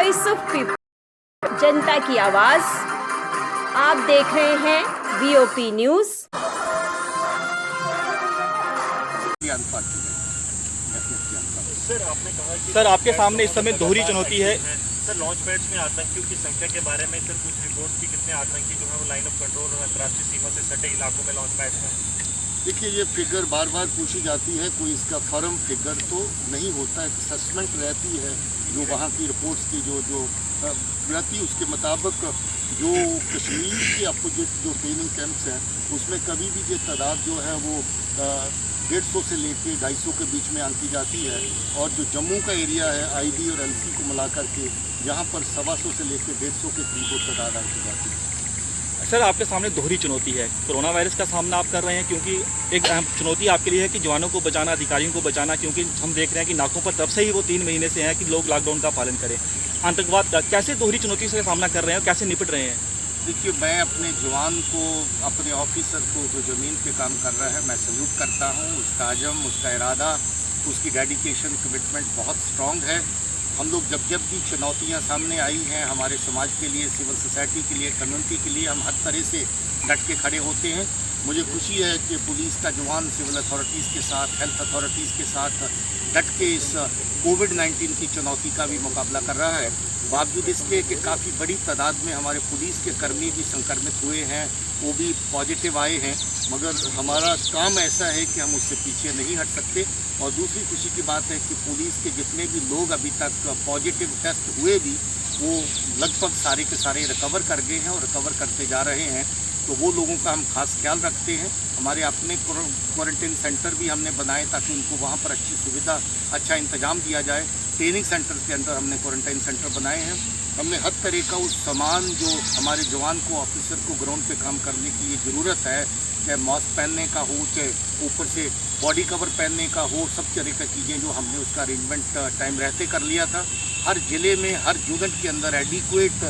Voice of people, जनता की आवाज। आप देख रहे हैं वीओपी न्यूज। सर आपके सामने इस समय दोहरी चुनौती है। सर लॉन्च पैड्स में आतंकियों की संख्या के बारे में सर कुछ रिपोर्ट की कितने आतंकी जो है वो लाइन ऑफ कंट्रोल और अंतर्राष्ट्रीय सीमा से सटे इलाकों में लॉन्च पैड्स में हैं? देखिए, ये फिगर बार बार पूछी जाती है, कोई इसका फर्म फिगर तो नहीं होता है। असेसमेंट रहती है जो वहाँ की रिपोर्ट्स की जो रहती है, उसके मुताबिक जो कश्मीर के अपोजिट जो ट्रेनिंग कैंप्स हैं उसमें कभी भी ये तादाद जो है वो 150 से लेके 250 के बीच में आंकी जाती है। और जो जम्मू का एरिया है आईबी और एलसी को मिला करके यहाँ पर 125 से लेके 150 के करीब तादाद आंकी जाती है। सर आपके सामने दोहरी चुनौती है, कोरोना वायरस का सामना आप कर रहे हैं, क्योंकि एक अहम चुनौती आपके लिए है कि जवानों को बचाना, अधिकारियों को बचाना, क्योंकि हम देख रहे हैं कि नाकों पर तब से ही वो 3 महीने से हैं कि लोग लॉकडाउन का पालन करें। आतंकवाद का कैसे दोहरी चुनौती से सामना कर रहे हैं और कैसे निपट रहे हैं? देखिए, मैं अपने जवान को, अपने ऑफिसर को जो ज़मीन पे काम कर रहा है, मैं सल्यूट करता हूँ। उसका अज़म, उसका इरादा, उसकी डेडिकेशन, कमिटमेंट बहुत स्ट्रॉन्ग है। हम लोग जब भी चुनौतियाँ सामने आई हैं हमारे समाज के लिए, सिविल सोसाइटी के लिए, कम्युनिटी के लिए, हम हर तरह से डट के खड़े होते हैं। मुझे खुशी है कि पुलिस का जवान सिविल अथॉरिटीज़ के साथ, हेल्थ अथॉरिटीज़ के साथ डट के इस कोविड-19 की चुनौती का भी मुकाबला कर रहा है। बावजूद इसके कि काफ़ी बड़ी तादाद में हमारे पुलिस के कर्मी भी संक्रमित हुए हैं, वो भी पॉजिटिव आए हैं, मगर हमारा काम ऐसा है कि हम उससे पीछे नहीं हट सकते। और दूसरी खुशी की बात है कि पुलिस के जितने भी लोग अभी तक पॉजिटिव टेस्ट हुए भी, वो लगभग सारे के सारे रिकवर कर गए हैं और रिकवर करते जा रहे हैं। तो वो लोगों का हम खास ख्याल रखते हैं। हमारे अपने क्वारंटाइन सेंटर भी हमने बनाए ताकि उनको वहाँ पर अच्छी सुविधा, अच्छा इंतज़ाम दिया जाए। ट्रेनिंग सेंटर के अंदर हमने क्वारंटाइन सेंटर बनाए हैं। हमने हर तरह का उस सामान जो हमारे जवान को, ऑफिसर को ग्राउंड पे काम करने की ये ज़रूरत है, चाहे मास्क पहनने का हो, चाहे ऊपर से बॉडी कवर पहनने का हो, सब तरह की चीज़ें जो हमने उसका अरेंजमेंट टाइम रहते कर लिया था। हर ज़िले में, हर यूनिट के अंदर एडिक्वेट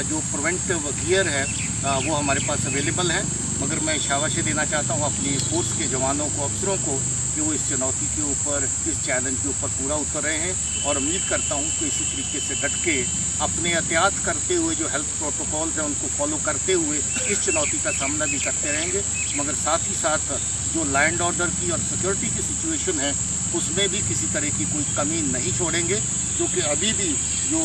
जो प्रिवेंटिव गियर है वो हमारे पास अवेलेबल है। मगर मैं शाबाशी देना चाहता हूँ अपनी फोर्स के जवानों को, अफसरों को, कि वो इस चुनौती के ऊपर, इस चैलेंज के ऊपर पूरा उतर रहे हैं। और उम्मीद करता हूँ कि इसी तरीके से डट के अपने एहतियात करते हुए, जो हेल्थ प्रोटोकॉल्स हैं उनको फॉलो करते हुए इस चुनौती का सामना भी करते रहेंगे। मगर साथ ही साथ जो लॉ एंड ऑर्डर की और सिक्योरिटी की सिचुएशन है उसमें भी किसी तरह की कोई कमी नहीं छोड़ेंगे, क्योंकि अभी भी जो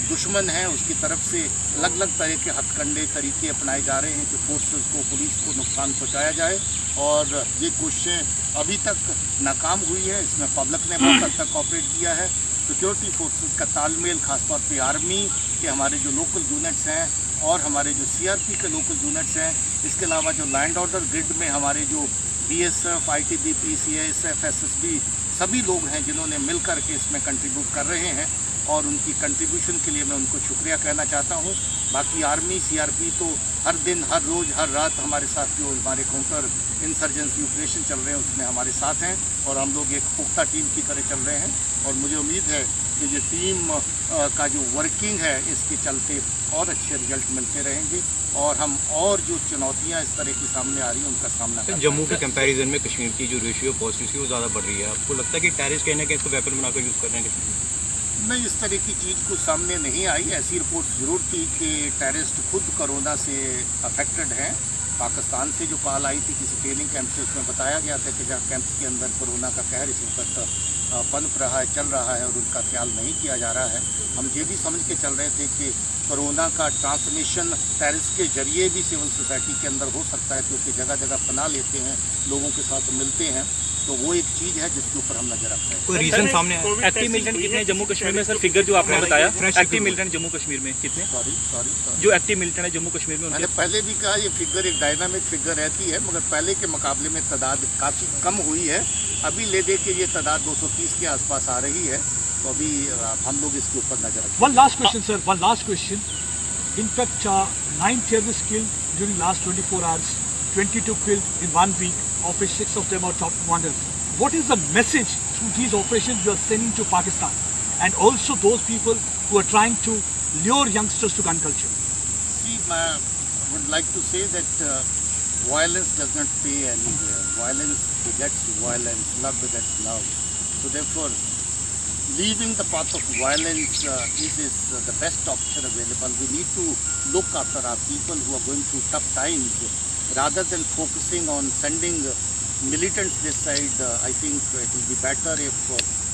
दुश्मन है उसकी तरफ से अलग अलग तरह के हथकंडे तरीके अपनाए जा रहे हैं कि फोर्सेस को, पुलिस को नुकसान पहुंचाया जाए। और ये कोशिशें अभी तक नाकाम हुई है। इसमें पब्लिक ने बहुत हद तक कॉपरेट किया है। सिक्योरिटी फोर्सेस का तालमेल, खासतौर पे आर्मी के हमारे जो लोकल यूनिट्स हैं और हमारे जो सीआरपी के लोकल यूनिट्स हैं, इसके अलावा जो लॉ एंड ऑर्डर ग्रिड में हमारे जो बीएसएफ, आईटीबीपी, सीआईएसएफ, एसएसबी, सभी लोग हैं जिन्होंने मिल कर के इसमें कंट्रीब्यूट कर रहे हैं। और उनकी कंट्रीब्यूशन के लिए मैं उनको शुक्रिया कहना चाहता हूँ। बाकी आर्मी, सीआरपी तो हर दिन, हर रोज़, हर रात हमारे साथ जो हमारे काउंटर इंसर्जेंसी ऑपरेशन चल रहे हैं उसमें हमारे साथ हैं। और हम लोग एक पुख्ता टीम की तरह चल रहे हैं। और मुझे उम्मीद है कि ये टीम का जो वर्किंग है इसके चलते और अच्छे रिजल्ट मिलते रहेंगे और हम और जो चुनौतियाँ इस तरह की सामने आ रही हैं उनका सामना करेंगे। जम्मू के कंपैरिजन में कश्मीर की जो रेशियो पॉजिटिव थी वो ज़्यादा बढ़ रही है। आपको लगता है कि टेररिस्ट कहने के इसको वेपन बनाकर यूज़ कर रहे हैं? नहीं, इस तरह की चीज़ कुछ सामने नहीं आई। ऐसी रिपोर्ट ज़रूर थी कि टेररिस्ट खुद कोरोना से अफेक्टेड हैं। पाकिस्तान से जो कॉल आई थी किसी ट्रेनिंग कैंप से, उसमें बताया गया था कि जहाँ कैंप्स के अंदर कोरोना का कहर इस वक्त पनप रहा है, चल रहा है और उनका ख्याल नहीं किया जा रहा है। हम ये भी समझ के चल रहे थे कि कोरोना का ट्रांसमिशन टेररिस्ट के जरिए भी सिविल सोसाइटी के अंदर हो सकता है, क्योंकि जगह जगह पनाह लेते हैं, लोगों के साथ मिलते हैं। तो वो एक चीज़ है जिसके ऊपर हम नजर रखते हैं। कोई रीजन सामने आया? एक्टिव मिलिटेंट कितने जम्मू कश्मीर में? सर फिगर जो आपने बताया, एक्टिव मिलिटेंट जम्मू कश्मीर में कितने? सॉरी, जो एक्टिव मिलिटेंट है जम्मू कश्मीर में, मैंने पहले भी कहा ये फिगर एक डायनामिक फिगर रहती है, मगर पहले के मुकाबले में तादाद काफ़ी कम हुई है। अभी ले दे के ये तादाद 230 के आसपास आ रही है। तो अभी हम लोग इसके ऊपर नजर रखें। One last question, sir. One last question. In fact, 9 terrorists killed during last 24 hours, 22 killed in 1 week, of which 6 of them are top commanders. What is the message through these operations you are sending to Pakistan and also those people who are trying to lure youngsters to gun culture? See, I would like to say that violence does not pay anywhere. Violence begets violence, love begets love. So therefore, leaving the path of violence is the best option available. We need to look after our people who are going through tough times rather than focusing on sending militants this side. I think it will be better if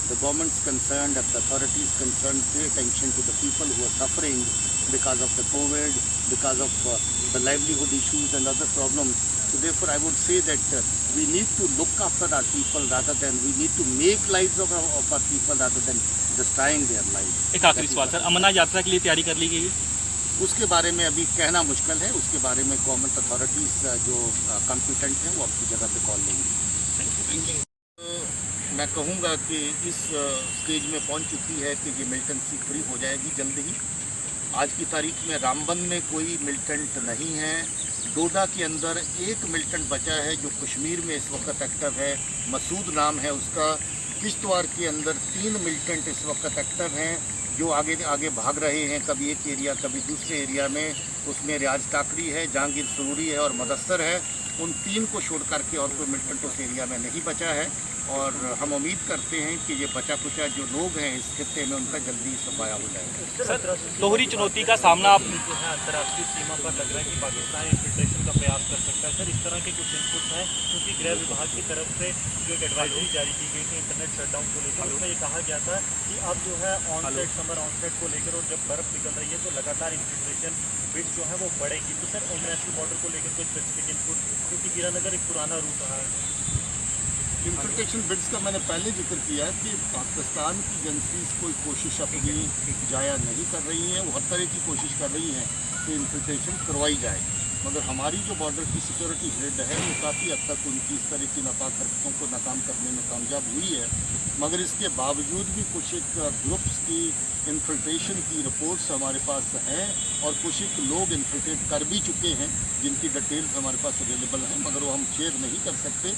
the government's concerned, if the authorities concerned, pay attention to the people who are suffering because of the COVID, because of the livelihood issues and other problems. So therefore I would say that we need to look after our people rather than we need to make lives of our people rather than destroying their lives. एक आखिरी सवाल sir, Amarnath यात्रा के लिए तैयारी कर ली गई है? उसके बारे में अभी कहना मुश्किल है, उसके बारे में गवर्नमेंट अथॉरिटीज़ जो कॉम्पिटेंट हैं वो अपनी जगह पे कॉल लेंगी। मैं कहूँगा कि इस स्टेज में पहुँच चुकी है कि ये मिलिटेंसी फ्री हो जाएगी जल्द ही। आज की तारीख में रामबन में कोई मिलिटेंट नहीं है। डोडा के अंदर एक मिलिटेंट बचा है जो कश्मीर में इस वक्त एक्टिव है, मसूद नाम है उसका। किश्तवाड़ के अंदर 3 मिलिटेंट इस वक्त एक्टिव हैं जो आगे भाग रहे हैं, कभी एक एरिया कभी दूसरे एरिया में। उसमें रियाज टाकरी है, जहांगीर सुरूरी है और मदस्सर है। उन 3 को छोड़ करके और कोई मिलिटेंट उस एरिया में नहीं बचा है और हम उम्मीद करते हैं कि ये बचा कुचा जो लोग हैं इस खित्ते में उनका जल्दी सफाया हो जाएगा। सर, दोहरी चुनौती का सामना आप जो है अंतर्राष्ट्रीय सीमा पर लग रहा है कि पाकिस्तान इन्फिल्ट्रेशन का प्रयास कर सकता है। सर, इस तरह के कुछ इनपुट्स हैं क्योंकि गृह विभाग की तरफ से जो एक एडवाइजरी जारी की गई थी इंटरनेट शटडाउन को लेकर, उसमें ये कहा गया था कि अब जो है ऑनसेट समर ऑनसेट को लेकर और जब बर्फ़ निकल रही है तो लगातार इन्फिल्ट्रेशन बिट्स जो है वो बढ़ेगी। तो सर इंटरनेशनल बॉर्डर को लेकर कोई स्पेसिफिक इनपुट, क्योंकि हीरानगर एक पुराना रूट रहा है। इन्फिल्ट्रेशन बिड्स का मैंने पहले जिक्र किया है कि पाकिस्तान की एजेंसीज कोई कोशिश अपनी जाया नहीं कर रही हैं। वो हर तरह की कोशिश कर रही हैं कि इन्फिल्ट्रेशन करवाई जाए, मगर हमारी जो बॉर्डर की सिक्योरिटी हेड है वो काफ़ी हद तक उनकी इस तरह की नापाक हरकतों को नाकाम करने में कामयाब हुई है। मगर इसके बावजूद भी कुछ एक ग्रुप्स की इन्फिल्ट्रेशन की रिपोर्ट्स हमारे पास हैं और कुछ एक लोग इन्फिल्ट्रेट कर भी चुके हैं जिनकी डिटेल्स हमारे पास अवेलेबल हैं, मगर वो हम शेयर नहीं कर सकते।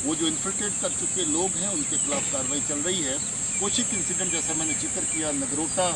वो जो इन्फिल्ट्रेट कर चुके लोग हैं उनके खिलाफ कार्रवाई चल रही है। कुछ एक इंसिडेंट जैसा मैंने जिक्र किया, नगरोटा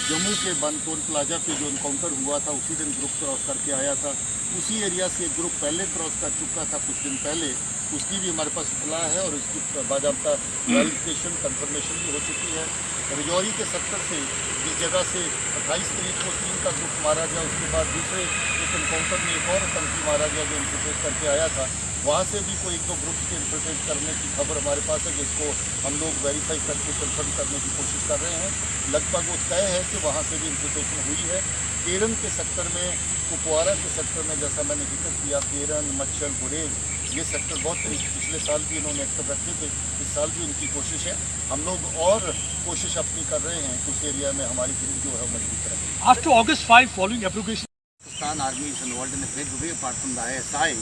जम्मू के बंद टोल प्लाजा पे जो इनकाउंटर हुआ था उसी दिन ग्रुप क्रॉस करके आया था। उसी एरिया से ग्रुप पहले क्रॉस कर चुका था कुछ दिन पहले, उसकी भी हमारे पास इतला है और उसकी बाकायदा वेरिफिकेशन कंफर्मेशन भी हो चुकी है। रजौरी के सेक्टर से जिस जगह से 28 तारीख को 3 का ग्रुप मारा गया, उसके बाद दूसरे एक इनकाउंटर में एक और आतंकी मारा गया जो इन्फिल्ट्रेट करके आया था, वहाँ से भी कोई 1-2 ग्रुप्स के इन्फिल्ट्रेट करने की खबर हमारे पास है जिसको हम लोग वेरीफाई करके कंफर्म करने की कोशिश कर रहे हैं। लगभग वो तय है कि वहाँ से भी इन्फिल्ट्रेशन हुई है। केरन के सेक्टर में, कुपवारा के सेक्टर में जैसा मैंने जिक्र किया, केरन, मच्छर, गुरेज, ये सेक्टर बहुत पिछले साल भी इन्होंने एक्टिव रखे थे, इस साल भी उनकी कोशिश है। हम लोग और कोशिश अपनी कर रहे हैं उस एरिया में हमारी टीम जो है मजबूत रहे। After August 5, following abrogation, Pakistan Army is involved in a big way apart from the ISI.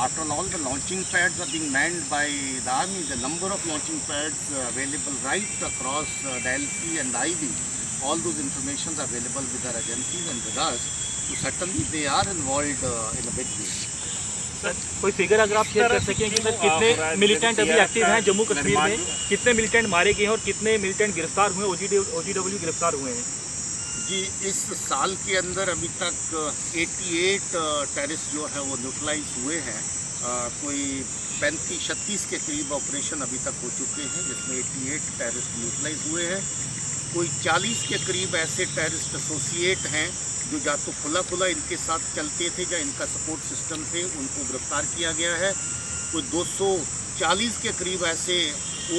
After all, the launching pads are being manned by the Army. The number of launching pads available right across the LC and the IB, all those information are available with our agencies and with us. So certainly they are involved in a big way. Sir, कोई figure अगर आप share कर सकें कि sir कितने militant अभी active हैं जम्मू कश्मीर में, कितने मिलिटेंट मारे गए हैं और कितने मिलिटेंट गिरफ्तार हुए, OGW गिरफ्तार हुए हैं? जी, इस साल के अंदर अभी तक 88 टेररिस्ट जो है वो न्यूट्रलाइज हुए हैं। कोई 35-36 के करीब ऑपरेशन अभी तक हो चुके हैं जिसमें 88 टेररिस्ट न्यूट्रलाइज हुए हैं। कोई 40 के करीब ऐसे टेररिस्ट एसोसिएट हैं जो या तो खुला इनके साथ चलते थे या इनका सपोर्ट सिस्टम थे, उनको गिरफ्तार किया गया है। कोई 240 के करीब ऐसे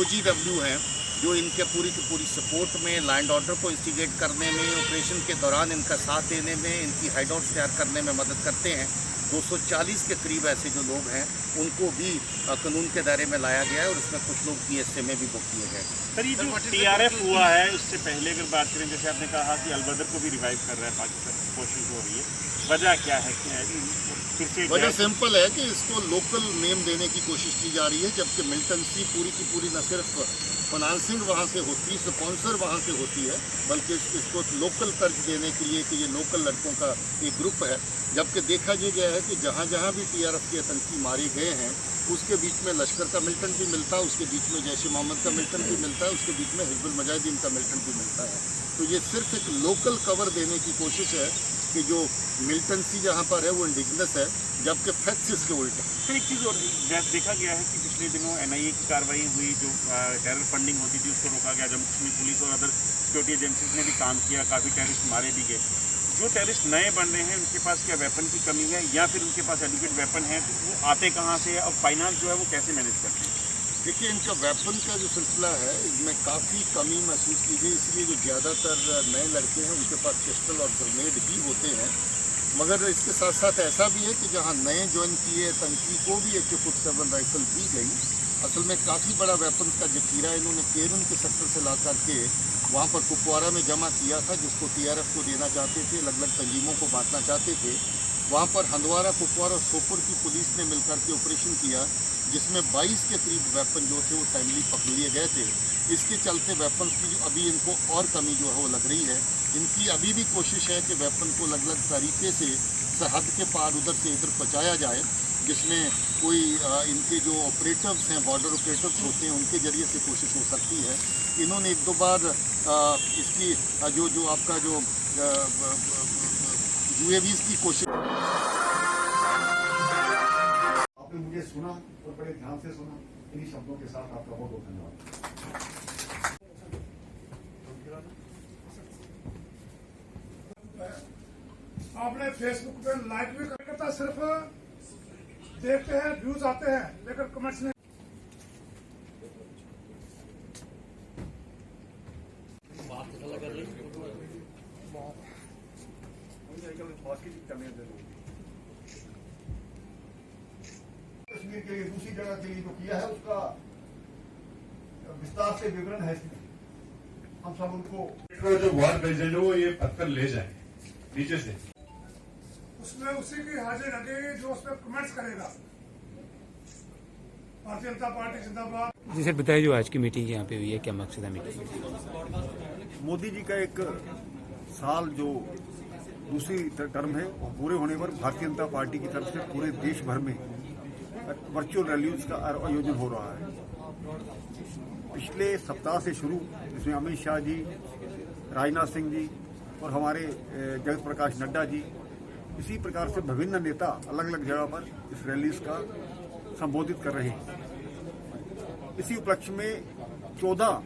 OGW हैं जो इनके पूरी की पूरी सपोर्ट में, लैंड ऑर्डर को इंस्टिगेट करने में, ऑपरेशन के दौरान इनका साथ देने में, इनकी हाइडआउट तैयार करने में मदद करते हैं। 240 के करीब ऐसे जो लोग हैं उनको भी कानून के दायरे में लाया गया है और उसमें कुछ लोग PSA में भी बुक किए गए। सर, ये जो TRF हुआ है उससे पहले अगर बात करें, जैसे आपने कहा कि अलबदर को भी रिवाइव कर रहा है पाकिस्तान की कोशिश हो रही है, वजह क्या है? फिर से वजह सिंपल है कि इसको लोकल नेम देने की कोशिश की जा रही है, जबकि मिलिटेंसी पूरी की पूरी न सिर्फ फाइनेंसिंग वहाँ से होती है, स्पॉन्सर वहाँ से होती है, बल्कि इसको लोकल तर्ज देने के लिए कि ये लोकल लड़कों का एक ग्रुप है। जबकि देखा ये गया है कि जहाँ जहाँ भी TRF के आतंकी मारे गए हैं उसके बीच में लश्कर का मिलिटेंट भी मिलता है, उसके बीच में जैश ए मोहम्मद का मिलिटेंट भी मिलता है, उसके बीच में हिजबुल मुजाहिदीन का मिलिटेंट भी मिलता है। तो ये सिर्फ एक लोकल कवर देने की कोशिश है कि जो मिलिटेंसी जहाँ पर है वो इंडिजिनस है, जबकि फैक्ट्स इसके उल्टे। फिर एक चीज़ और देखा गया है कि पिछले दिनों NIA की कार्रवाई हुई, जो टेरर फंडिंग होती थी उसको रोका गया। जम्मू कश्मीर पुलिस और अदर सिक्योरिटी एजेंसीज ने भी काम किया, काफ़ी टेररिस्ट मारे भी गए। जो टेररिस्ट नए बन रहे हैं उनके पास क्या वेपन की कमी है या फिर उनके पास एडुकेट वेपन है, तो वो आते कहाँ से है और फाइनेंस जो है वो कैसे मैनेज करते हैं? देखिए, इनका वेपन का जो सिलसिला है इसमें काफ़ी कमी महसूस की गई, इसलिए जो ज़्यादातर नए लड़के हैं उनके पास पिस्टल और ग्रेनेड भी होते हैं। मगर इसके साथ साथ ऐसा भी है कि जहाँ नए ज्वाइन किए तंकी को भी AK-47 राइफल दी गई। असल में काफ़ी बड़ा वेपन का जखीरा इन्होंने केरन के सेक्टर से ला करके वहाँ पर कुपवारा में जमा किया था, जिसको TRF को देना चाहते थे, अलग अलग तंजीमों को बांटना चाहते थे। वहाँ पर हंदवारा, कुपवारा और सोपुर की पुलिस ने मिलकर के ऑपरेशन किया, जिसमें 22 के करीब वेपन जो थे वो टाइमली पकड़ लिए गए थे। इसके चलते वेपन की जो अभी इनको और कमी जो है वो लग रही है। इनकी अभी भी कोशिश है कि वेपन को अलग अलग तरीके से सरहद के पार उधर से इधर पहुँचाया जाए, जिसमें कोई इनके जो ऑपरेटिव्स हैं, बॉर्डर ऑपरेटिव्स होते हैं, उनके जरिए से कोशिश हो सकती है। इन्होंने एक दो बार इसकी जो आपका जो UAVs की कोशिश। आपने मुझे सुना और बड़े ध्यान से सुना। इन्हीं शब्दों के साथ आपका बहुत बहुत धन्यवाद। आपने फेसबुक पे लाइक भी करता, सिर्फ देखते हैं, व्यूज आते हैं, लेकिन कमेंट्स नहीं। कश्मीर के लिए दूसरी जगह के लिए जो किया है उसका विस्तार से विवरण है इसमें। हम सब उनको जो वार प्रेसिडेंट है वो ये पत्थर ले जाए नीचे से, उसमें उसी की हाजिर लगेगी जो उस पर कमेंट्स करेगा। भारतीय जनता पार्टी जिंदाबाद। जी सर, बताइए जो आज की मीटिंग यहाँ पे हुई है, क्या मकसद है मीटिंग? मोदी जी का एक साल जो दूसरी टर्म है वो पूरे होने पर भारतीय जनता पार्टी की तरफ से पूरे देश भर में वर्चुअल रैलीज का आयोजन हो रहा है। पिछले सप्ताह से शुरू, जिसमें अमित शाह जी, राजनाथ सिंह जी और हमारे जगत प्रकाश नड्डा जी, इसी प्रकार से विभिन्न नेता अलग अलग जगह पर इस रैलीज का संबोधित कर रहे हैं। इसी उपलक्ष्य में 14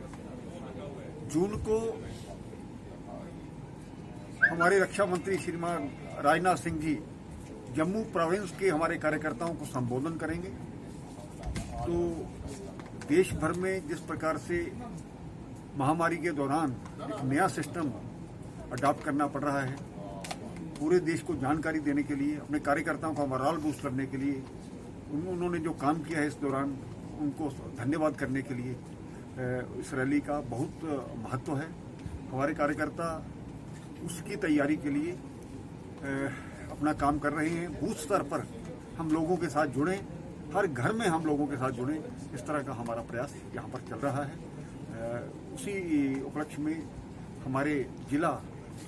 जून को हमारे रक्षा मंत्री श्रीमान राजनाथ सिंह जी जम्मू प्रोविंस के हमारे कार्यकर्ताओं को संबोधन करेंगे। तो देश भर में जिस प्रकार से महामारी के दौरान एक नया सिस्टम अडॉप्ट करना पड़ रहा है, पूरे देश को जानकारी देने के लिए, अपने कार्यकर्ताओं का मोराल बूस्ट करने के लिए, उन्होंने जो काम किया है इस दौरान, उनको धन्यवाद करने के लिए इस रैली का बहुत महत्व है। हमारे कार्यकर्ता उसकी तैयारी के लिए अपना काम कर रहे हैं। बूथ स्तर पर हम लोगों के साथ जुड़ें, हर घर में हम लोगों के साथ जुड़ें, इस तरह का हमारा प्रयास यहाँ पर चल रहा है। उसी उपलक्ष्य में हमारे जिला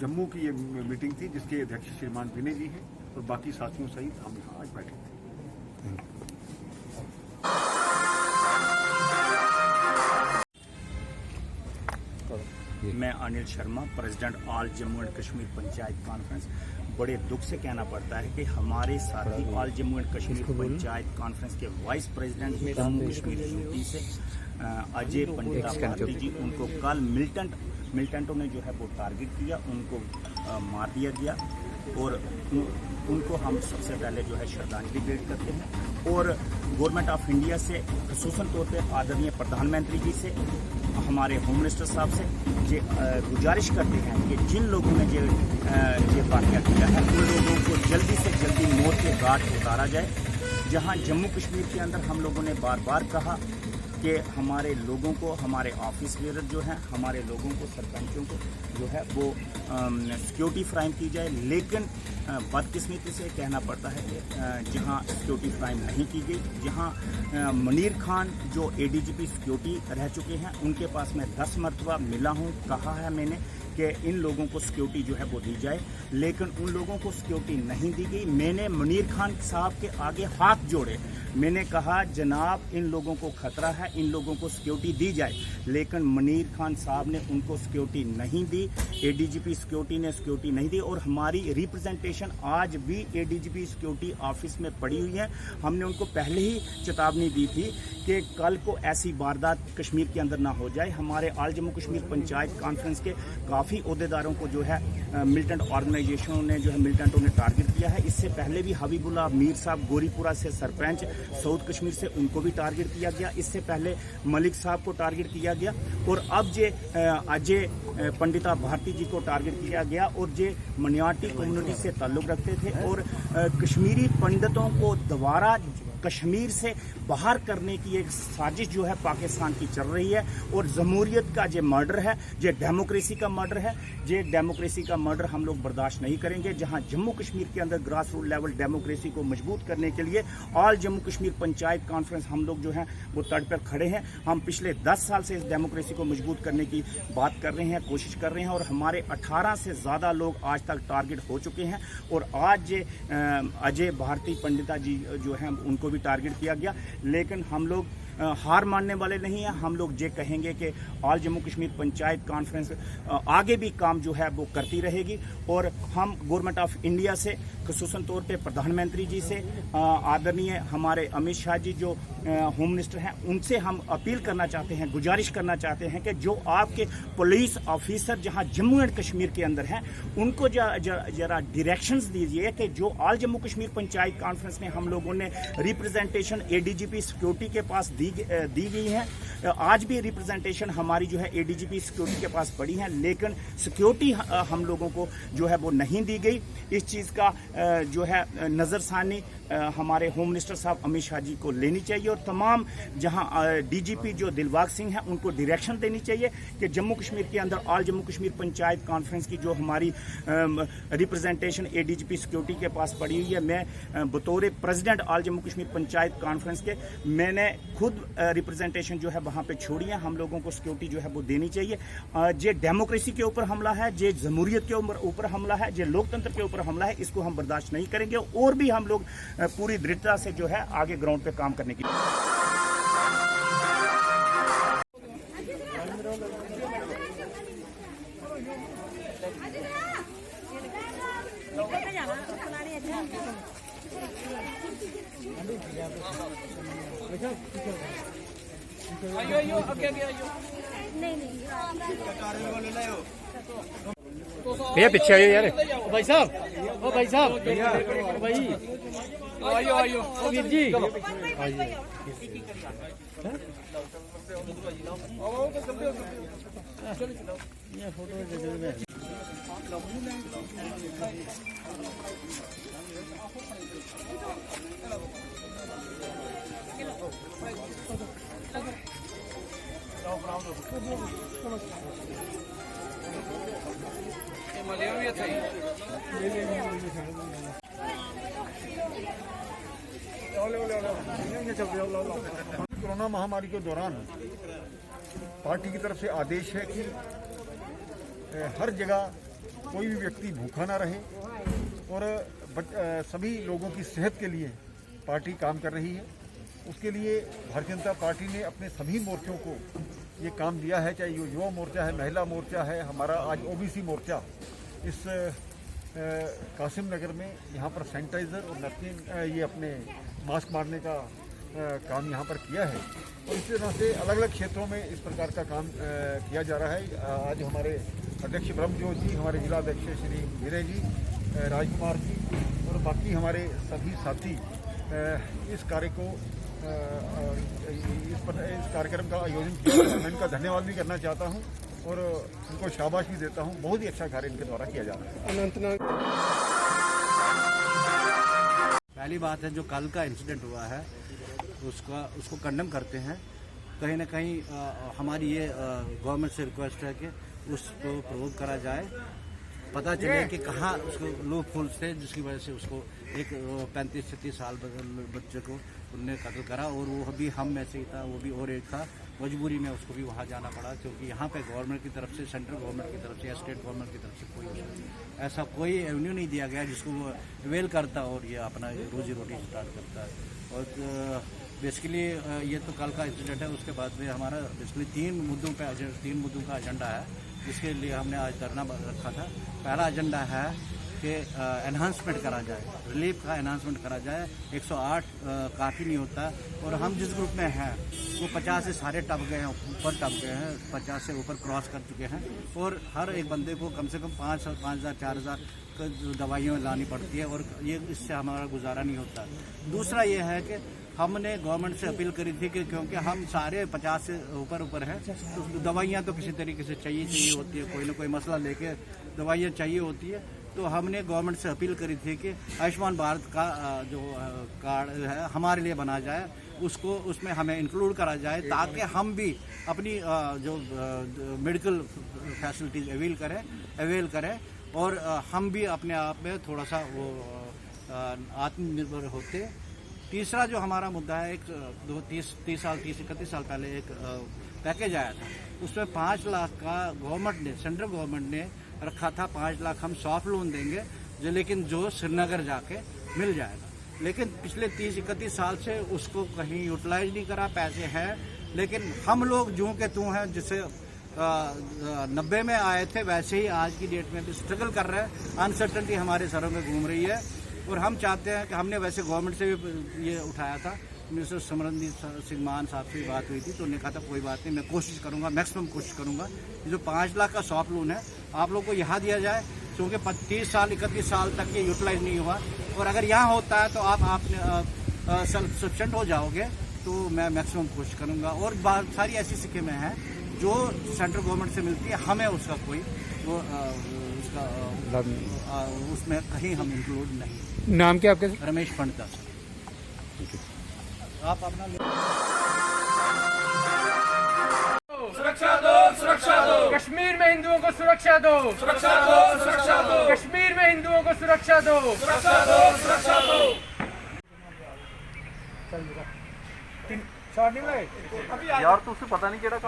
जम्मू की ये मीटिंग थी, जिसके अध्यक्ष श्रीमान विनय जी हैं और बाकी साथियों सहित हम यहाँ आज बैठे थे। मैं Anil Sharma, president all Jammu and Kashmir panchayat conference. बड़े दुख से कहना पड़ता है कि हमारे साथी all Jammu and Kashmir panchayat conference के vice president Jammu Kashmir UP से अजय पंडिता भारती जी, उनको कल मिलिटेंटों ने जो है वो टारगेट किया, उनको मार दिया गया और उनको हम सबसे पहले जो है श्रद्धांजलि भेंट करते हैं। और गवर्नमेंट ऑफ इंडिया से खसूसन तौर पर आदरणीय प्रधानमंत्री जी से, हमारे होम मिनिस्टर साहब से ये गुजारिश करते हैं कि जिन लोगों ने ये वाक़या किया है उन लोगों को जल्दी से जल्दी मौत के घाट उतारा जाए। जहां जम्मू कश्मीर के अंदर हम लोगों ने बार बार कहा कि हमारे लोगों को, हमारे ऑफिस बेरर जो हैं, हमारे लोगों को, सरपंचों को जो है वो सिक्योरिटी फ्राहम की जाए, लेकिन बदकिस्मती से कहना पड़ता है कि जहां सिक्योरिटी फ्राहम नहीं की गई, जहां मनीर खान जो ADGP सिक्योरिटी रह चुके हैं, उनके पास मैं 10 मरतबा मिला हूं, कहा है मैंने कि इन लोगों को सिक्योरिटी जो है वो दी जाए, लेकिन उन लोगों को सिक्योरिटी नहीं दी गई। मैंने मुनीर खान साहब के आगे हाथ जोड़े, मैंने कहा जनाब इन लोगों को खतरा है, इन लोगों को सिक्योरिटी दी जाए, लेकिन मुनीर खान साहब ने उनको सिक्योरिटी नहीं दी, एडीजीपी सिक्योरिटी ने सिक्योरिटी नहीं दी। और हमारी रिप्रेजेंटेशन आज भी एडीजीपी सिक्योरिटी ऑफिस में पड़ी हुई है। हमने उनको पहले ही चेतावनी दी थी कि कल को ऐसी वारदात कश्मीर के अंदर ना हो जाए। हमारे ऑल जम्मू कश्मीर पंचायत कॉन्फ्रेंस के काफ़ी अहदेदारों को जो है मिलिटेंट ऑर्गेनाइजेशनों ने जो है मिलिटेंटों ने टारगेट किया है। इससे पहले भी हबीबुल्लाह मीर साहब गोरीपुरा से सरपंच साउथ कश्मीर से, उनको भी टारगेट किया गया। इससे पहले मलिक साहब को टारगेट किया गया और अब जे अजय पंडिता भारती जी को टारगेट किया गया और जे मनियाटी कम्युनिटी से ताल्लुक़ रखते थे और कश्मीरी पंडितों को दोबारा कश्मीर से बाहर करने की एक साजिश जो है पाकिस्तान की चल रही है। और जमहूरियत का जो मर्डर है, जो डेमोक्रेसी का मर्डर है, ये डेमोक्रेसी का मर्डर हम लोग बर्दाश्त नहीं करेंगे। जहां जम्मू कश्मीर के अंदर ग्रास रूट लेवल डेमोक्रेसी को मजबूत करने के लिए ऑल जम्मू कश्मीर पंचायत कॉन्फ्रेंस हम लोग जो है वो तट पर खड़े हैं। हम पिछले 10 साल से इस डेमोक्रेसी को मजबूत करने की बात कर रहे हैं, कोशिश कर रहे हैं और हमारे 18 से ज़्यादा लोग आज तक टारगेट हो चुके हैं। और आज अजय भारती पंडिता जी जो हैं उनको भी टारगेट किया गया, लेकिन हम लोग हार मानने वाले नहीं हैं। हम लोग ये कहेंगे कि ऑल जम्मू कश्मीर पंचायत कॉन्फ्रेंस आगे भी काम जो है वो करती रहेगी। और हम गवर्नमेंट ऑफ इंडिया से खसूसन तौर पे प्रधानमंत्री जी से, आदरणीय हमारे अमित शाह जी जो होम मिनिस्टर हैं, उनसे हम अपील करना चाहते हैं, गुजारिश करना चाहते हैं कि जो आपके पुलिस ऑफिसर जहां जम्मू एंड कश्मीर के अंदर हैं उनको जरा डायरेक्शंस दीजिए कि जो ऑल जम्मू कश्मीर पंचायत कॉन्फ्रेंस में हम लोगों ने रिप्रेजेंटेशन एडीजीपी सिक्योरिटी के पास दी गई है, आज भी रिप्रेजेंटेशन हमारी जो है एडीजीपी सिक्योरिटी के पास पड़ी है, लेकिन सिक्योरिटी हम लोगों को जो है वो नहीं दी गई। इस चीज़ का जो है नज़रसानी हमारे होम मिनिस्टर साहब अमित शाह जी को लेनी चाहिए और तमाम जहां डीजीपी जो दिलबाग सिंह हैं उनको डायरेक्शन देनी चाहिए कि जम्मू कश्मीर के अंदर ऑल जम्मू कश्मीर पंचायत कॉन्फ्रेंस की जो हमारी रिप्रेजेंटेशन एडीजीपी सिक्योरिटी के पास पड़ी हुई है, मैं बतौर president all Jammu Kashmir panchayat conference के मैंने खुद रिप्रेजेंटेशन जो है वहाँ पे छोड़ी है। हम लोगों को सिक्योरिटी जो है वो देनी चाहिए। जे डेमोक्रेसी के ऊपर हमला है, जे जमहूरियत के ऊपर हमला है, जे लोकतंत्र के ऊपर हमला है, इसको हम बर्दाश्त नहीं करेंगे और भी हम लोग पूरी दृढ़ता से जो है आगे ग्राउंड पे काम करने की भैया पीछे आइए यार। भाई साहब, ओ भाई साहब, भाई आइयो ओ वीर जी कोरोना महामारी के दौरान पार्टी की तरफ से आदेश है कि हर जगह कोई भी व्यक्ति भूखा ना रहे और सभी लोगों की सेहत के लिए पार्टी काम कर रही है। उसके लिए भारतीय जनता पार्टी ने अपने सभी मोर्चों को ये काम दिया है, चाहे ये युवा मोर्चा है, महिला मोर्चा है, हमारा आज ओबीसी मोर्चा इस कासिम नगर में यहाँ पर सैनिटाइज़र और नैपकिन ये अपने मास्क मारने का काम यहाँ पर किया है। और इस तरह से अलग अलग क्षेत्रों में इस प्रकार का काम किया जा रहा है। आज हमारे अध्यक्ष ब्रह्मजोत जी, हमारे जिला अध्यक्ष श्री वीरे जी, राजकुमार जी और बाकी हमारे सभी साथी इस कार्य को इस कार्यक्रम का आयोजन किया। मैं इनका धन्यवाद भी करना चाहता हूँ और उनको शाबाश भी देता हूँ। बहुत ही अच्छा कार्य इनके द्वारा किया जा रहा है। अनंतनाग पहली बात है, जो कल का इंसिडेंट हुआ है उसको कंडेम करते हैं। कहीं ना कहीं हमारी ये गवर्नमेंट से रिक्वेस्ट है कि उसको प्रोवोक करा जाए, पता चले कि कहाँ उसको लूप होल्स थे जिसकी वजह से उसको एक 35 से 30 साल बच्चे को उनने कत्ल करा और वो भी हम में से ही था, वो भी और एक था मजबूरी में उसको भी वहाँ जाना पड़ा, क्योंकि यहाँ पे गवर्नमेंट की तरफ से, सेंट्रल गवर्नमेंट की तरफ से या स्टेट गवर्नमेंट की तरफ से कोई ऐसा कोई एवेन्यू नहीं दिया गया जिसको वो अवेल करता और ये अपना रोजी रोटी स्टार्ट करता है। और बेसिकली ये तो कल का इंसिडेंट है, उसके बाद में हमारा बेसिकली तीन मुद्दों का एजेंडा है जिसके लिए हमने आज धरना रखा था। पहला एजेंडा है कि एनहांसमेंट करा जाए, रिलीफ का एनहांसमेंट करा जाए। 108 काफ़ी नहीं होता, और हम जिस ग्रुप में हैं वो 50 से सारे टप गए हैं, ऊपर टप गए हैं, 50 से ऊपर क्रॉस कर चुके हैं, और हर एक बंदे को कम से कम 5,000 4,000 दवाइयाँ लानी पड़ती है, और ये इससे हमारा गुजारा नहीं होता। दूसरा ये है कि हमने गवर्नमेंट से अपील करी थी कि क्योंकि हम सारे 50 से ऊपर हैं, तो दवाइयाँ तो किसी तरीके से चाहिए होती है, कोई ना कोई मसला लेके दवाइयाँ चाहिए होती है। तो हमने गवर्नमेंट से अपील करी थी कि आयुष्मान भारत का जो कार्ड है हमारे लिए बना जाए, उसमें हमें इंक्लूड करा जाए, ताकि हम भी अपनी जो मेडिकल फैसिलिटीज़ अवेल करें और हम भी अपने आप में थोड़ा सा वो आत्मनिर्भर होते। तीसरा जो हमारा मुद्दा है, 31 साल पहले एक पैकेज आया था, उसमें 5 लाख का गवर्नमेंट ने, सेंट्रल गवर्नमेंट ने रखा था। 5 लाख हम सॉफ्ट लोन देंगे, लेकिन जो श्रीनगर जाके मिल जाएगा। लेकिन पिछले 30-31 साल से उसको कहीं यूटिलाइज नहीं करा। पैसे हैं, लेकिन हम लोग जूं के तूं हैं, जिससे 90 में आए थे वैसे ही आज की डेट में भी स्ट्रगल कर रहे हैं। अनसर्टेनिटी हमारे सरों में घूम रही है, और हम चाहते हैं कि हमने वैसे गवर्नमेंट से भी ये उठाया था, मिनिस्टर सिमरनजीत सिंह मान साहब से भी बात हुई थी, तो उन्होंने कहा था कोई बात नहीं, मैं कोशिश करूंगा, मैक्सिमम कोशिश करूंगा। ये जो 5 लाख का सॉफ्ट लोन है आप लोग को यहाँ दिया जाए, क्योंकि 31 साल तक ये यूटिलाइज नहीं हुआ, और अगर यहाँ होता है तो आपने सेल्फ सफिशिएंट हो जाओगे, तो मैं मैक्सिमम कोशिश करूंगा। और बहुत सारी ऐसी स्कीमें हैं जो सेंट्रल गवर्नमेंट से मिलती है, हमें उसका कोई वो उसमें कहीं हम इंक्लूड नहीं। नाम क्या आपका? रमेश पंडिता सर। आप अपना सुरक्षा दो, सुरक्षा दो, कश्मीर में हिंदुओं को सुरक्षा दो, सुरक्षा दो, सुरक्षा दो, कश्मीर में हिंदुओं को सुरक्षा दो, सुरक्षा दो, सुरक्षा दो। शॉट नहीं बनाए यार, तो उसे पता नहीं केड़ा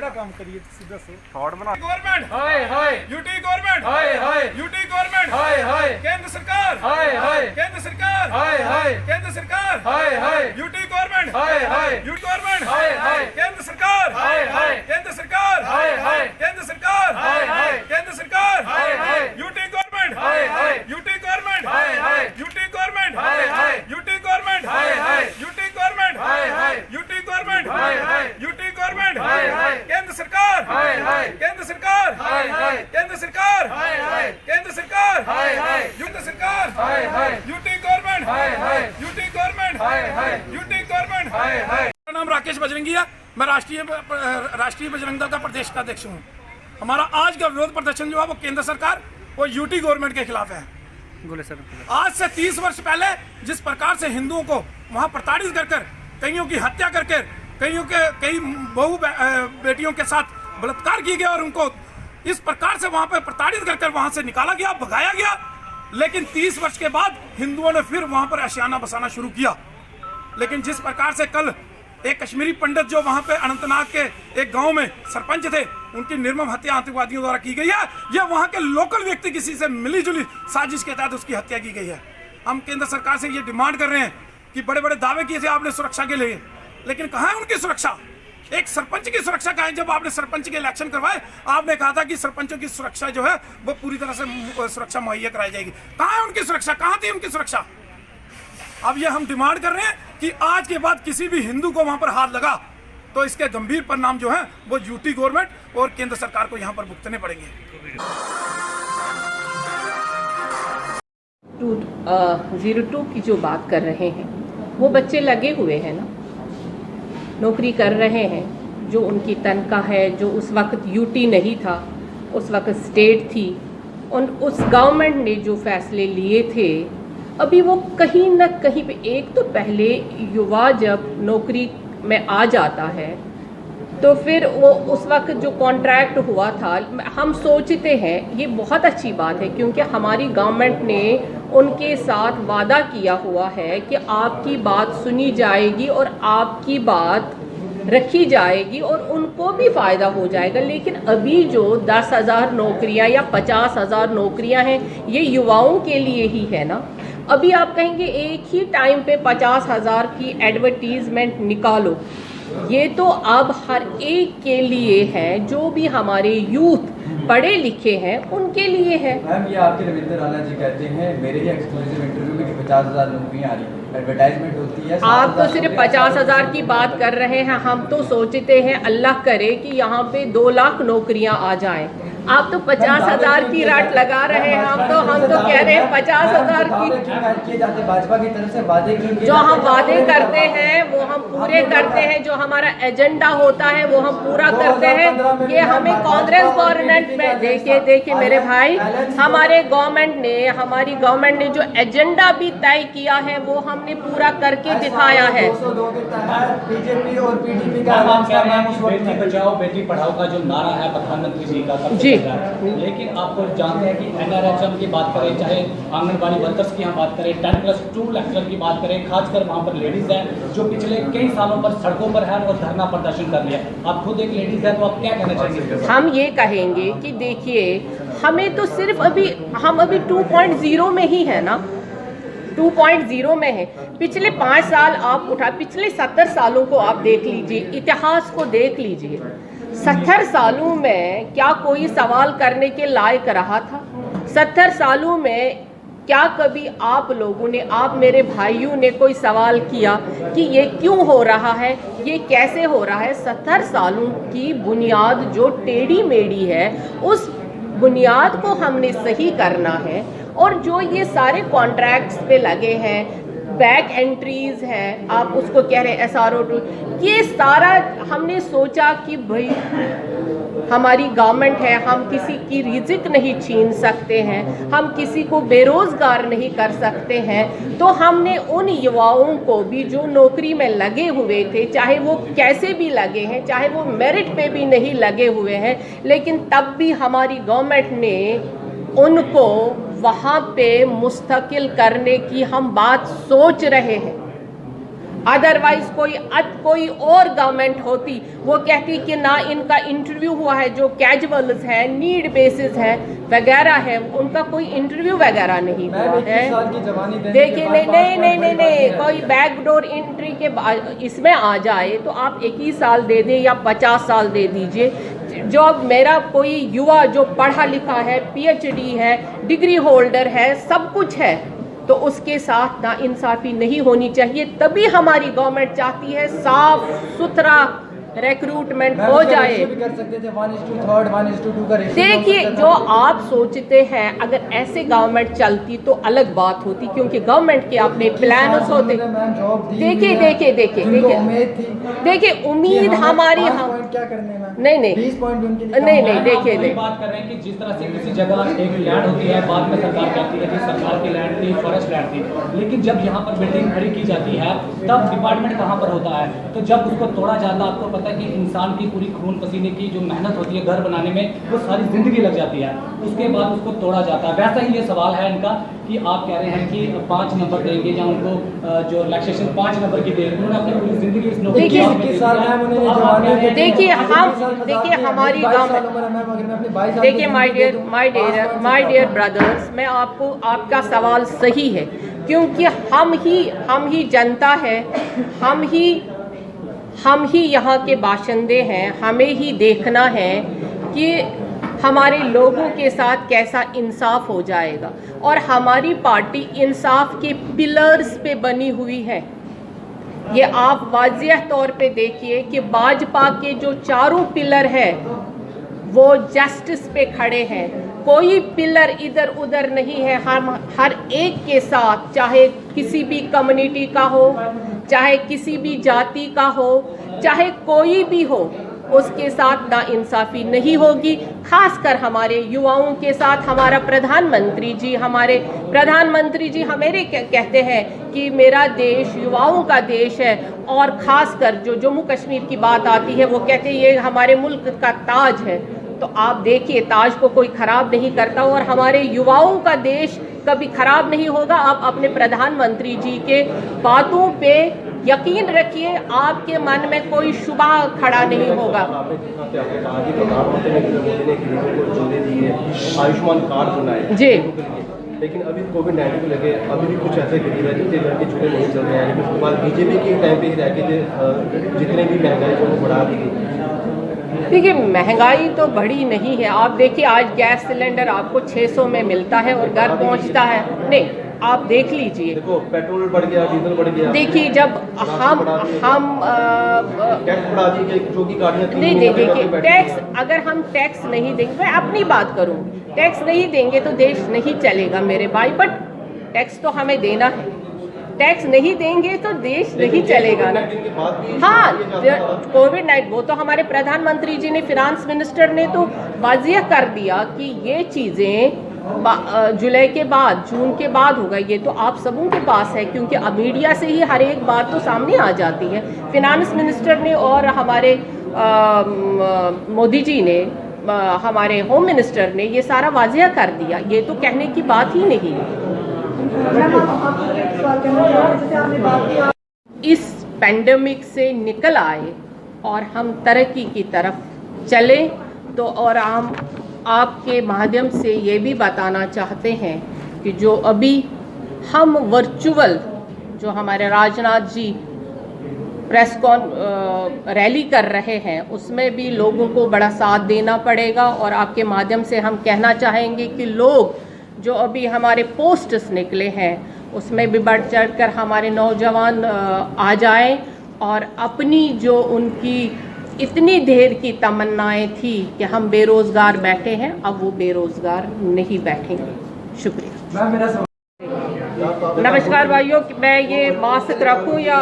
काम करिए सीधा से शॉट बना। गवर्नमेंट हाय हाय, यूटी गवर्नमेंट हाय हाय, यूटी गवर्नमेंट हाय हाय, केंद्र सरकार हाय हाय, केंद्र सरकार हाय हाय, केंद्र सरकार हाय हाय, यूटी गवर्नमेंट हाय हाय, यूटी गवर्नमेंट हाय हाय, केंद्र सरकार हाय हाय, केंद्र सरकार हाय हाय, केंद्र सरकार हाय हाय, केंद्र सरकार हाय हाय, यूटी गवर्नमेंट हाय हाय, यूटी गवर्नमेंट हाय हाय, यूटी गवर्नमेंट हाय हाय, यूटी गवर्नमेंट हाय हाय, यूटी गवर्नमेंट हाय हाय, यूटी गवर्नमेंट हाय हाय, यूटी गवर्नमेंट हाय हाय, केंद्र सरकार हाय हाय, केंद्र सरकार हाय हाय, केंद्र सरकार हाय हाय, केंद्र सरकार हाय हाय, यूटी सरकार हाय हाय, यूटी गवर्नमेंट हाय हाय, यूटी गवर्नमेंट हाय हाय, यूटी गवर्नमेंट हाय हाय। मेरा नाम राकेश बजरंगी है, मैं राष्ट्रीय बजरंग दल का प्रदेश का अध्यक्ष हूँ। हमारा आज का विरोध प्रदर्शन जो है वो केंद्र सरकार और यूटी गवर्नमेंट के खिलाफ है। बोले सर, आज से 30 वर्ष पहले जिस प्रकार से हिंदुओं को वहाँ प्रताड़ित कर कईयों की हत्या करके कई बहू बेटियों के साथ बलात्कार किए गए और उनको इस प्रकार से वहाँ पे प्रताड़ित कर वहाँ से निकाला गया, भगाया गया। लेकिन 30 वर्ष के बाद हिंदुओं ने फिर वहाँ पर आशियाना बसाना शुरू किया। लेकिन जिस प्रकार से कल एक कश्मीरी पंडित जो वहाँ पे अनंतनाग के एक गांव में सरपंच थे, उनकी निर्मम हत्या आतंकवादियों द्वारा की गई है। यह वहाँ के लोकल व्यक्ति किसी से मिलीजुली साजिश के तहत उसकी हत्या की गई है। हम केंद्र सरकार से ये डिमांड कर रहे हैं कि बड़े बड़े दावे किए थे आपने सुरक्षा के लिए, लेकिन कहाँ है उनकी सुरक्षा? एक सरपंच की सुरक्षा कहाँ है? जब आपने सरपंच के इलेक्शन करवाए आपने कहा था कि सरपंचों की सुरक्षा जो है वो पूरी तरह से सुरक्षा मुहैया कराई जाएगी। कहाँ है उनकी सुरक्षा? कहाँ थी उनकी सुरक्षा? अब ये हम डिमांड कर रहे हैं कि आज के बाद किसी भी हिंदू को वहां पर हाथ लगा तो इसके गंभीर परिणाम जो है वो यूटी गवर्नमेंट और केंद्र सरकार को यहाँ पर भुगतने पड़ेंगे। 02 की जो बात कर रहे हैं वो बच्चे लगे हुए हैं ना, नौकरी कर रहे हैं, जो उनकी तनख्वाह है, जो उस वक्त यूटी नहीं था, उस वक्त स्टेट थी, उस गवर्नमेंट ने जो फैसले लिए थे, अभी वो कहीं न कहीं पे, एक तो पहले युवा जब नौकरी में आ जाता है तो फिर वो उस वक्त जो कॉन्ट्रैक्ट हुआ था, हम सोचते हैं ये बहुत अच्छी बात है क्योंकि हमारी गवर्नमेंट ने उनके साथ वादा किया हुआ है कि आपकी बात सुनी जाएगी और आपकी बात रखी जाएगी और उनको भी फ़ायदा हो जाएगा। लेकिन अभी जो 10,000 नौकरियां या 50,000 नौकरियां हैं, ये युवाओं के लिए ही है ना। अभी आप कहेंगे एक ही टाइम पे 50,000 की एडवर्टीजमेंट निकालो, ये तो अब हर एक के लिए है, जो भी हमारे यूथ पढ़े लिखे हैं उनके लिए है। मैम, ये आपके रविंद्र राणा जी कहते हैं मेरे ही एक्सक्लूसिव इंटरव्यू में कि 50,000 नौकरियां आ रही, एडवर्टाइजमेंट होती है। आप तो सिर्फ 50,000 की बात कर रहे हैं, हम तो सोचते हैं अल्लाह करे कि यहाँ पे 2 लाख नौकरियां आ जाएं। आप तो 50,000 की रट लगा रहे हैं, हम तो कह रहे हैं 50,000 की। भाजपा की तरफ से वादे जो हम वादे करते हैं वो हम पूरे करते हैं, जो हमारा एजेंडा होता है वो हम पूरा करते हैं। ये हमें कांग्रेस गवर्नमेंट में देखिए मेरे भाई, हमारी गवर्नमेंट ने जो एजेंडा भी तय किया है वो हमने पूरा करके दिखाया है। बीजेपी और पीडीपी का बेटी बचाओ बेटी पढ़ाओ का जो नारा है प्रधानमंत्री जी का जी, लेकिन आपको जानते हैं कि NRHM की बात करें, चाहे आंगनबाड़ी वर्कर्स की हम बात करें, 10+2 लेक्चर की बात करें, खासकर वहाँ पर लेडीज हैं जो पिछले कई सालों पर सड़कों पर है और धरना प्रदर्शन कर लिया। आप खुद एक लेडीज है तो आप क्या कहना चाहेंगे? हम ये कहेंगे कि देखिए, हमें तो सिर्फ हम अभी 2.0 में ही है ना, 2.0 में है। पिछले 5 साल आप पिछले 70 सालों को आप देख लीजिए, इतिहास को देख लीजिए। 70 सालों में क्या कोई सवाल करने के लायक रहा था? 70 सालों में क्या कभी आप लोगों ने, आप मेरे भाइयों ने कोई सवाल किया कि ये क्यों हो रहा है, ये कैसे हो रहा है? 70 सालों की बुनियाद जो टेढ़ी मेढ़ी है, उस बुनियाद को हमने सही करना है। और जो ये सारे कॉन्ट्रैक्ट्स पे लगे हैं, बैक एंट्रीज हैं, आप उसको कह रहे हैं SRO2, ये सारा हमने सोचा कि भाई हमारी गवर्नमेंट है, हम किसी की रिज़्क नहीं छीन सकते हैं, हम किसी को बेरोज़गार नहीं कर सकते हैं। तो हमने उन युवाओं को भी जो नौकरी में लगे हुए थे, चाहे वो कैसे भी लगे हैं, चाहे वो मेरिट पे भी नहीं लगे हुए हैं, लेकिन तब भी हमारी गवर्नमेंट ने उनको वहाँ पे मुस्तकिल करने की हम बात सोच रहे हैं। अदरवाइज कोई और गवर्नमेंट होती, वो कहती कि ना इनका इंटरव्यू हुआ है, जो कैजुअल्स हैं, नीड बेसिस है वगैरह है, उनका कोई इंटरव्यू वगैरह नहीं हुआ है। देखिए नहीं, कोई बैकडोर एंट्री के इसमें आ जाए तो आप 21 साल दे दें या 50 साल दे दीजिए। जो अब मेरा कोई युवा जो पढ़ा लिखा है, PhD है, डिग्री होल्डर है, सब कुछ है, तो उसके साथ नाइंसाफ़ी नहीं होनी चाहिए। तभी हमारी गवर्नमेंट चाहती है साफ सुथरा रिक्रूटमेंट हो जाए। देखिए, जो आप सोचते हैं अगर ऐसे गवर्नमेंट चलती तो अलग बात होती, क्योंकि गवर्नमेंट के अपने प्लान होते। देखिए उम्मीद हमारी, हम नहीं देखिए बात कर रहे हैं कि जिस तरह से किसी जगह एक लैंड होती है, बाद में सरकार कहती है कि सरकार की लैंड थी, फॉरेस्ट लैंड थी, लेकिन जब यहाँ पर बिल्डिंग खड़ी की जाती है तब डिपार्टमेंट कहाँ पर होता है? तो जब उसको तोड़ा जाता है, आपको पता है कि इंसान की पूरी खून पसीने की जो मेहनत होती है घर बनाने में, वो सारी जिंदगी लग जाती है, उसके बाद उसको तोड़ा जाता है। वैसा ही ये सवाल है इनका कि आप कह रहे हैं कि 5 नंबर देंगे या उनको जो रिलैक्सेशन 5 नंबर की देंगे, उन्होंने अपनी पूरी जिंदगी इस नौकरी देखिए हमारी देखिए माय डियर ब्रदर्स, मैं आपको, आपका सवाल सही है, क्योंकि हम ही जनता है, हम ही यहाँ के बाशिंदे हैं। हमें ही देखना है कि हमारे लोगों के साथ कैसा इंसाफ हो जाएगा, और हमारी पार्टी इंसाफ के पिलर्स पे बनी हुई है। ये आप वाज़िह तौर पे देखिए कि भाजपा के जो 4 पिलर है वो जस्टिस पे खड़े हैं, कोई पिलर इधर उधर नहीं है। हम हर एक के साथ, चाहे किसी भी कम्युनिटी का हो, चाहे किसी भी जाति का हो, चाहे कोई भी हो, उसके साथ नाइंसाफ़ी नहीं होगी। खासकर हमारे युवाओं के साथ हमारे प्रधानमंत्री जी हमें कहते हैं कि मेरा देश युवाओं का देश है, और ख़ासकर जो जम्मू कश्मीर की बात आती है वो कहते हैं ये हमारे मुल्क का ताज है। तो आप देखिए, ताज को कोई ख़राब नहीं करता, और हमारे युवाओं का देश कभी ख़राब नहीं होगा। आप अपने प्रधानमंत्री जी के बातों पे यकीन रखिए आपके मन में कोई शुबा खड़ा नहीं होगा। आयुष्मान कार्ड बनाए जी, लेकिन अभी कोविड-19 को लेके अभी भी कुछ ऐसे गरीब है जिनके घर के चूल्हे नहीं चल रहे हैं। उसके बाद बीजेपी के टाइम पे ही रह के जितने भी महंगाई को बढ़ा दी गई। देखिए महंगाई तो बढ़ी नहीं है। आप देखिए आज गैस सिलेंडर आपको 600 में मिलता है और घर पहुंचता है। नहीं, आप देख लीजिए, देखो पेट्रोल बढ़ गया, डीजल बढ़ गया। देखिए जब हम टैक्स बढ़ा दी गई, जो की गाड़ियां नहीं देखिए टैक्स, अगर हम टैक्स नहीं देंगे, मैं अपनी बात करूंगी, टैक्स नहीं देंगे तो देश नहीं चलेगा मेरे भाई। बट टैक्स तो हमें देना है, टैक्स नहीं देंगे तो देश नहीं चलेगा ना। हाँ, कोविड-19 वो तो हमारे प्रधानमंत्री जी ने, फिनांस मिनिस्टर ने तो वाजिया कर दिया कि ये चीज़ें जुलाई के बाद, जून के बाद होगा। ये तो आप सबों के पास है क्योंकि अब मीडिया से ही हर एक बात तो सामने आ जाती है। फिनांस मिनिस्टर ने और हमारे मोदी जी ने, हमारे होम मिनिस्टर ने ये सारा वाजिया कर दिया। ये तो कहने की बात ही नहीं है। इस पेंडेमिक से निकल आए और हम तरक्की की तरफ चले तो, और हम आपके माध्यम से ये भी बताना चाहते हैं कि जो अभी हम वर्चुअल, जो हमारे राजनाथ जी प्रेस रैली कर रहे हैं, उसमें भी लोगों को बड़ा साथ देना पड़ेगा। और आपके माध्यम से हम कहना चाहेंगे कि लोग जो अभी हमारे पोस्टर्स निकले हैं उसमें भी बढ़ चढ़ कर हमारे नौजवान आ जाएं और अपनी जो उनकी इतनी देर की तमन्नाएं थी कि हम बेरोज़गार बैठे हैं, अब वो बेरोज़गार नहीं बैठेंगे। शुक्रिया। नमस्कार भाइयों, मैं ये मास्क रखूं या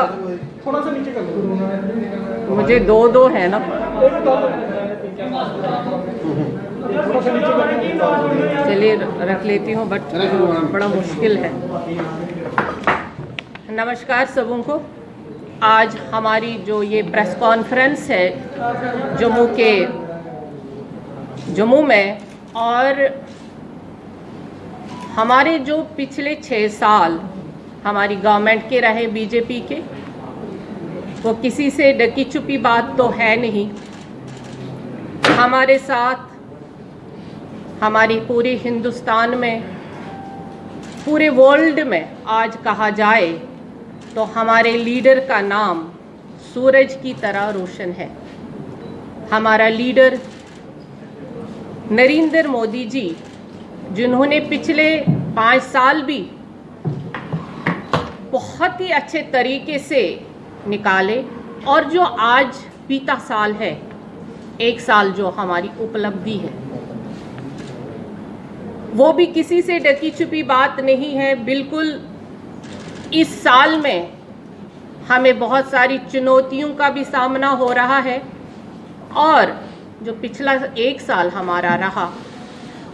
थोड़ा सा नीचे कर दो? मुझे दो है ना, चलिए रख लेती हूँ, बट बड़ा मुश्किल है। नमस्कार सबों को। आज हमारी जो ये प्रेस कॉन्फ्रेंस है जम्मू में, और हमारे जो पिछले 6 साल हमारी गवर्नमेंट के रहे बीजेपी के, वो किसी से डकी छुपी बात तो है नहीं। हमारे साथ, हमारी पूरे हिंदुस्तान में, पूरे वर्ल्ड में आज कहा जाए तो हमारे लीडर का नाम सूरज की तरह रोशन है। हमारा लीडर नरेंद्र मोदी जी, जिन्होंने पिछले 5 साल भी बहुत ही अच्छे तरीके से निकाले, और जो आज बीता साल है, 1 साल जो हमारी उपलब्धि है, वो भी किसी से डकी छुपी बात नहीं है। बिल्कुल इस साल में हमें बहुत सारी चुनौतियों का भी सामना हो रहा है, और जो पिछला 1 साल हमारा रहा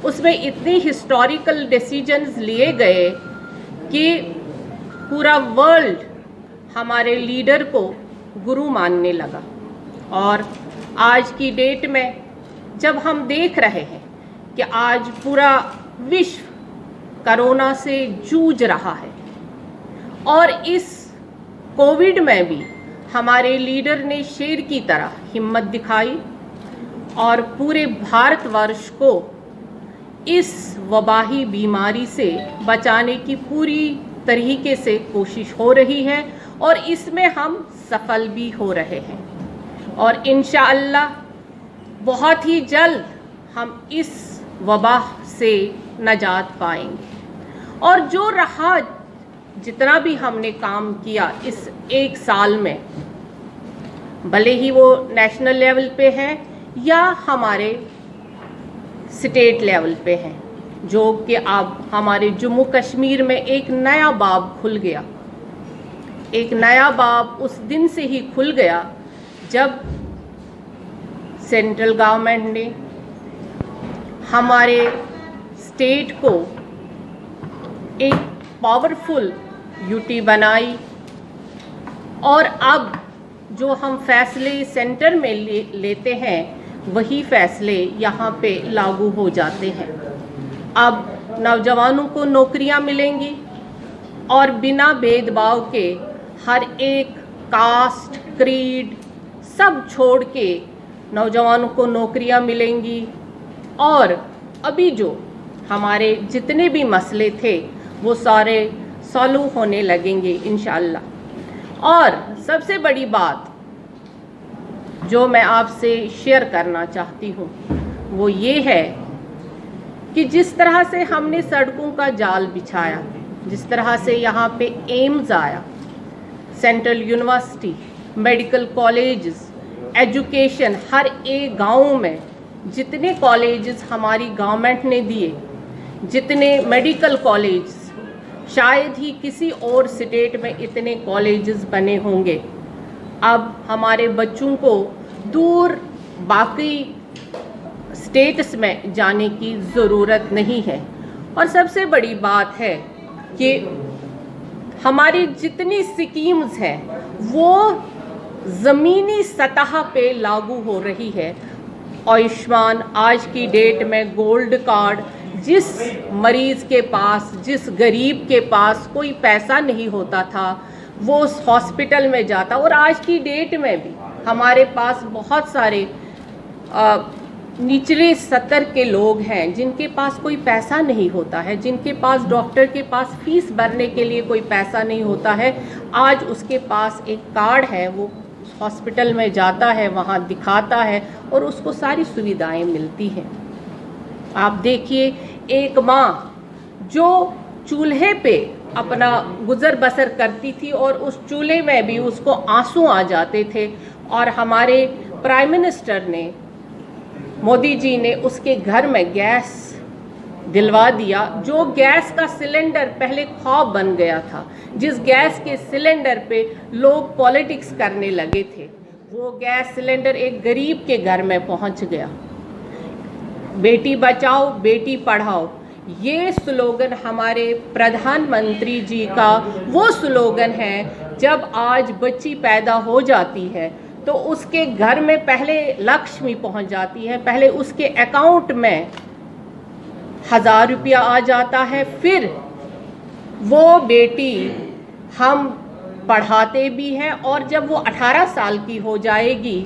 उसमें इतने हिस्टोरिकल डिसीजंस लिए गए कि पूरा वर्ल्ड हमारे लीडर को गुरु मानने लगा। और आज की डेट में जब हम देख रहे हैं कि आज पूरा विश्व कोरोना से जूझ रहा है, और इस कोविड में भी हमारे लीडर ने शेर की तरह हिम्मत दिखाई और पूरे भारतवर्ष को इस वबाही बीमारी से बचाने की पूरी तरीके से कोशिश हो रही है, और इसमें हम सफल भी हो रहे हैं। और इंशाअल्लाह बहुत ही जल्द हम इस वबा से नजात पाएंगे। और जो रहा, जितना भी हमने काम किया इस 1 साल में, भले ही वो नेशनल लेवल पे है या हमारे स्टेट लेवल पे है, जो कि अब हमारे जम्मू कश्मीर में एक नया बाब खुल गया। एक नया बाब उस दिन से ही खुल गया जब सेंट्रल गवर्नमेंट ने हमारे स्टेट को एक पावरफुल यूटी बनाई, और अब जो हम फैसले सेंटर में लेते हैं वही फैसले यहाँ पे लागू हो जाते हैं। अब नौजवानों को नौकरियाँ मिलेंगी और बिना भेदभाव के हर एक कास्ट, क्रीड सब छोड़ के नौजवानों को नौकरियां मिलेंगी और अभी जो हमारे जितने भी मसले थे वो सारे सॉल्व होने लगेंगे इंशाअल्लाह। और सबसे बड़ी बात जो मैं आपसे शेयर करना चाहती हूँ वो ये है कि जिस तरह से हमने सड़कों का जाल बिछाया, जिस तरह से यहाँ पे एम्स आया, central university, medical colleges, education, हर एक गांव में जितने कॉलेजेस हमारी गवर्नमेंट ने दिए, जितने मेडिकल कॉलेजेस, शायद ही किसी और स्टेट में इतने कॉलेजेस बने होंगे। अब हमारे बच्चों को दूर बाकी स्टेट्स में जाने की ज़रूरत नहीं है। और सबसे बड़ी बात है कि हमारी जितनी स्कीम्स हैं वो ज़मीनी सतह पे लागू हो रही है। आयुष्मान आज की डेट में गोल्ड कार्ड, जिस मरीज़ के पास, जिस गरीब के पास कोई पैसा नहीं होता था वो उस हॉस्पिटल में जाता, और आज की डेट में भी हमारे पास बहुत सारे निचले स्तर के लोग हैं जिनके पास कोई पैसा नहीं होता है, जिनके पास डॉक्टर के पास फीस भरने के लिए कोई पैसा नहीं होता है। आज उसके पास एक कार्ड है, वो हॉस्पिटल में जाता है, वहाँ दिखाता है और उसको सारी सुविधाएं मिलती हैं। आप देखिए, एक माँ जो चूल्हे पे अपना गुजर बसर करती थी और उस चूल्हे में भी उसको आंसू आ जाते थे, और हमारे प्राइम मिनिस्टर ने, मोदी जी ने उसके घर में गैस दिलवा दिया। जो गैस का सिलेंडर पहले ख्वाब बन गया था, जिस गैस के सिलेंडर पे लोग पॉलिटिक्स करने लगे थे, वो गैस सिलेंडर एक गरीब के घर में पहुंच गया। बेटी बचाओ बेटी पढ़ाओ, ये स्लोगन हमारे प्रधानमंत्री जी का वो स्लोगन है। जब आज बच्ची पैदा हो जाती है तो उसके घर में पहले लक्ष्मी पहुंच जाती है, पहले उसके अकाउंट में 1000 रुपया आ जाता है, फिर वो बेटी हम पढ़ाते भी हैं और जब वो 18 साल की हो जाएगी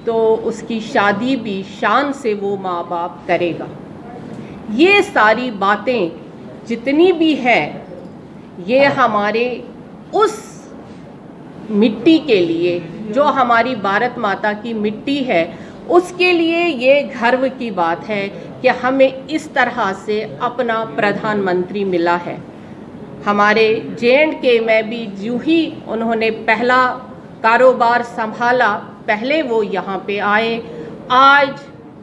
तो उसकी शादी भी शान से वो माँ बाप करेगा। ये सारी बातें जितनी भी हैं ये हमारे उस मिट्टी के लिए, जो हमारी भारत माता की मिट्टी है, उसके लिए ये गर्व की बात है कि हमें इस तरह से अपना प्रधानमंत्री मिला है। हमारे J&K में भी यूँ ही उन्होंने पहला कारोबार संभाला, पहले वो यहाँ पे आए। आज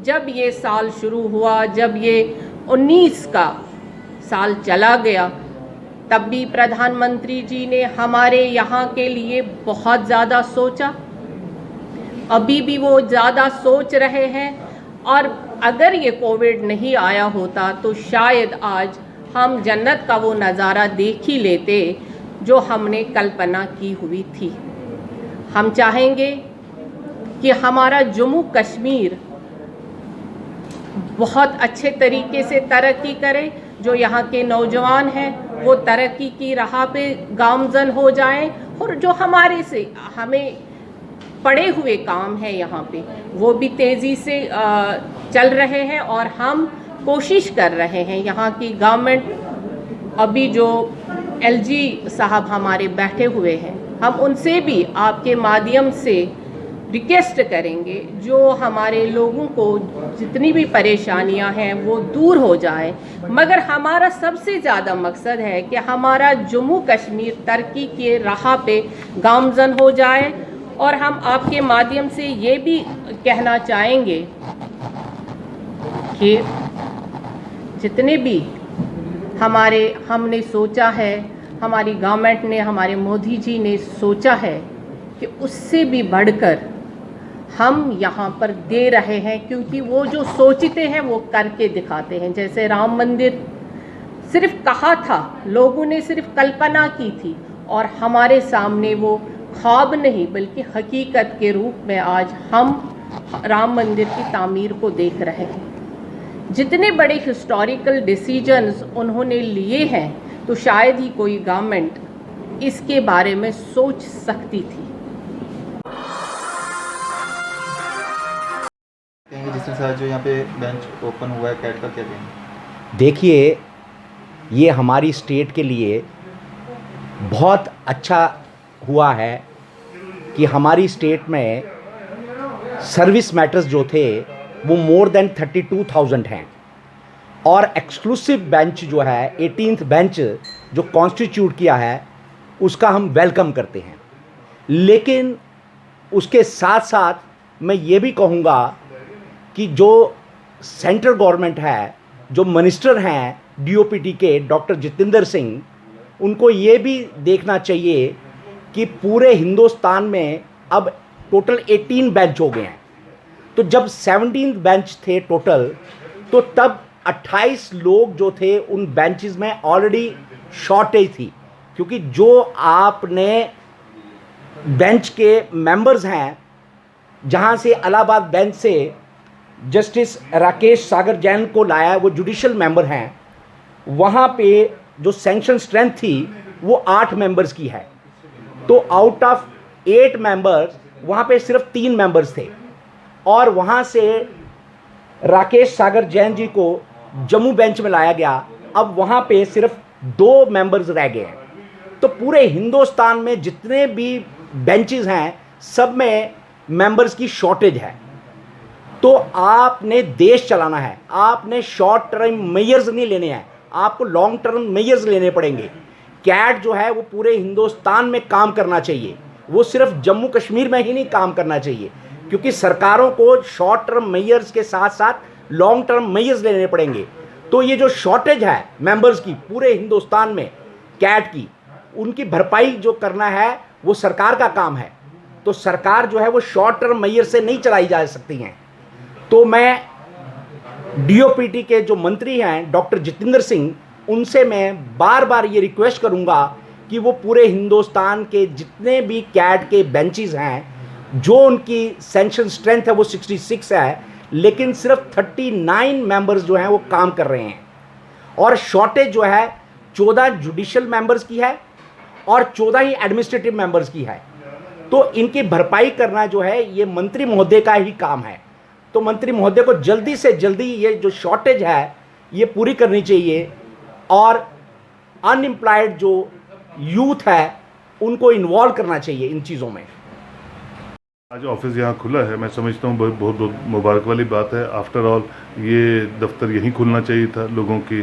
जब ये साल शुरू हुआ, जब ये 19 का साल चला गया, तब भी प्रधानमंत्री जी ने हमारे यहाँ के लिए बहुत ज़्यादा सोचा, अभी भी वो ज़्यादा सोच रहे हैं। और अगर ये कोविड नहीं आया होता तो शायद आज हम जन्नत का वो नज़ारा देख ही लेते जो हमने कल्पना की हुई थी। हम चाहेंगे कि हमारा जम्मू कश्मीर बहुत अच्छे तरीके से तरक्की करे, जो यहाँ के नौजवान हैं वो तरक्की की राह पे गामजन हो जाएं, और जो हमें पड़े हुए काम हैं यहाँ पे वो भी तेज़ी से चल रहे हैं। और हम कोशिश कर रहे हैं, यहाँ की गवर्नमेंट, अभी जो LG साहब हमारे बैठे हुए हैं, हम उनसे भी आपके माध्यम से रिक्वेस्ट करेंगे जो हमारे लोगों को जितनी भी परेशानियां हैं वो दूर हो जाए। मगर हमारा सबसे ज़्यादा मकसद है कि हमारा जम्मू कश्मीर तरक्की के राह पे गामजन हो जाए। और हम आपके माध्यम से ये भी कहना चाहेंगे कि जितने भी हमने सोचा है, हमारी गवर्नमेंट ने, हमारे मोदी जी ने सोचा है कि उससे भी बढ़कर हम यहाँ पर दे रहे हैं, क्योंकि वो जो सोचते हैं वो करके दिखाते हैं। जैसे राम मंदिर सिर्फ कहा था, लोगों ने सिर्फ कल्पना की थी, और हमारे सामने वो ख्वाब नहीं बल्कि हकीकत के रूप में आज हम राम मंदिर की तामीर को देख रहे हैं। जितने बड़े हिस्टोरिकल डिसीजंस उन्होंने लिए हैं तो शायद ही कोई गवर्नमेंट इसके बारे में सोच सकती थी। मिनिस्टर साहब जो यहाँ पे बेंच ओपन हुआ है कैट का, क्या कहेंगे? देखिए, ये हमारी स्टेट के लिए बहुत अच्छा हुआ है कि हमारी स्टेट में सर्विस मैटर्स जो थे वो मोर देन 32,000 हैं और एक्सक्लूसिव बेंच जो है 18th बेंच जो कॉन्स्टिट्यूट किया है उसका हम वेलकम करते हैं। लेकिन उसके साथ साथ मैं ये भी कहूँगा कि जो सेंट्रल गवर्नमेंट है, जो मिनिस्टर हैं डीओपीटी के डॉक्टर जितेंद्र सिंह, उनको ये भी देखना चाहिए कि पूरे हिंदुस्तान में अब टोटल 18 बेंच हो गए हैं। तो जब 17 बेंच थे टोटल, तो तब 28 लोग जो थे उन बेंचेस में ऑलरेडी शॉर्टेज थी, क्योंकि जो आपने बेंच के मेंबर्स हैं, जहां से इलाहाबाद बेंच से जस्टिस राकेश सागर जैन को लाया, वो जुडिशियल मेंबर हैं, वहाँ पे जो सैंक्शन स्ट्रेंथ थी वो 8 मेंबर्स की है। तो आउट ऑफ 8 मेंबर्स वहाँ पे सिर्फ 3 मेंबर्स थे और वहाँ से राकेश सागर जैन जी को जम्मू बेंच में लाया गया। अब वहाँ पे सिर्फ 2 मेंबर्स रह गए हैं। तो पूरे हिंदुस्तान में जितने भी बेंचेस हैं सब में मेंबर्स की शॉर्टेज है। तो आपने देश चलाना है, आपने शॉर्ट टर्म मेजर्स नहीं लेने हैं, आपको लॉन्ग टर्म मेजर्स लेने पड़ेंगे। कैट जो है वो पूरे हिंदुस्तान में काम करना चाहिए, वो सिर्फ जम्मू कश्मीर में ही नहीं काम करना चाहिए, क्योंकि सरकारों को शॉर्ट टर्म मेजर्स के साथ साथ लॉन्ग टर्म मेजर्स लेने पड़ेंगे। तो ये जो शॉर्टेज है मेंबर्स की पूरे हिंदुस्तान में कैट की, उनकी भरपाई जो करना है वो सरकार का काम है। तो सरकार जो है वो शॉर्ट टर्म मेजर से नहीं चलाई जा सकती हैं। तो मैं डीओपीटी के जो मंत्री हैं डॉक्टर जितेंद्र सिंह, उनसे मैं बार बार ये रिक्वेस्ट करूंगा कि वो पूरे हिंदुस्तान के जितने भी कैट के बेंचेस हैं, जो उनकी सैंक्शन स्ट्रेंथ है वो 66 है, लेकिन सिर्फ 39 मेंबर्स जो हैं वो काम कर रहे हैं और शॉर्टेज जो है 14 जुडिशियल मेंबर्स की है और 14 ही एडमिनिस्ट्रेटिव मेंबर्स की है। तो इनकी भरपाई करना जो है ये मंत्री महोदय का ही काम है। तो मंत्री महोदय को जल्दी से जल्दी ये जो शॉर्टेज है ये पूरी करनी चाहिए और अनएम्प्लॉयड जो यूथ है उनको इन्वॉल्व करना चाहिए इन चीज़ों में। आज ऑफिस यहाँ खुला है, मैं समझता हूँ बहुत बहुत मुबारक वाली बात है। आफ्टर ऑल ये दफ्तर यहीं खुलना चाहिए था लोगों की